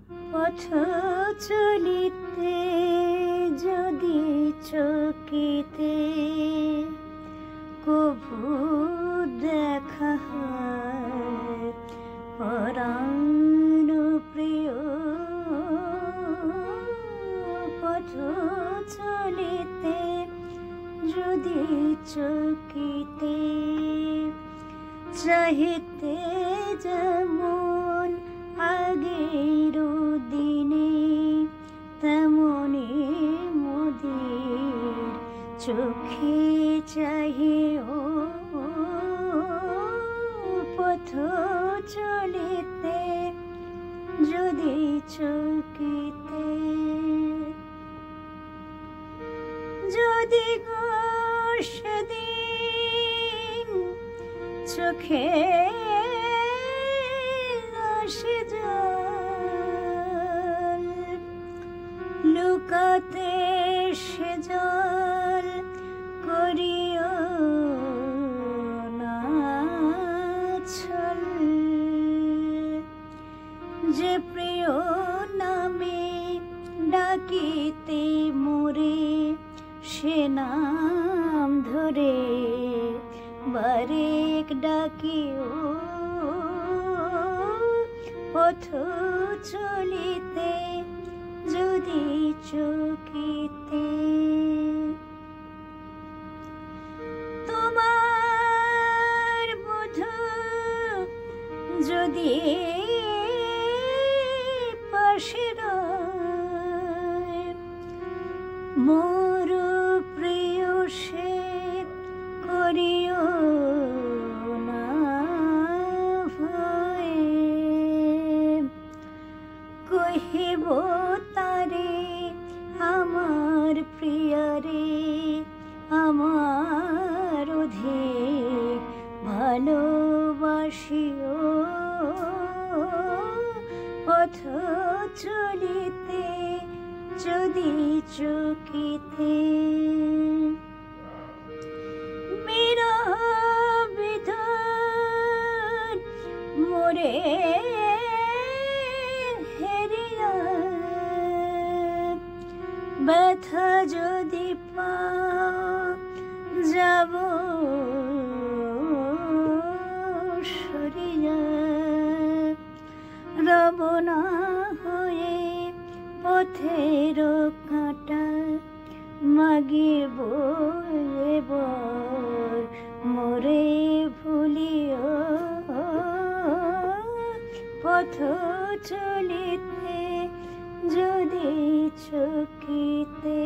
পথ চলিতে যদি চকিতে কভু দেখা হয় পরাণ প্রিয়, পথ চলিতে যদি চকিতে চাহিতে যেমন আগের দিনে তেমনি মোদের চোখে চাহিও। পথ চলিতে যদি চকিতে যদি গো সেদিন চোখে আসে জল, লুকাতে সে জল করিও না ছল। যে প্রিয় নামে ডাকিতে মোরে সে নাম ধরে বারেক ডাকিও। পথ চলিতে যদি চকিতে তোমার বধূ যদি পাশে রয়, মোর প্রিয় সে করিও না ভয়। কহিব তারে আমার প্রিয়ারে আমার অধিক ভালোবাসিও। পথ চলিতে যদি চকিতে বিরহ বিধন মোরে হেরিয়া, ব্যথা যদি পাও যাব সরিয়া। রব না হয়ে পথের কাঁটা মাগিব এবার মোরে ভুলিও। পথ চলিতে যদি চকিতে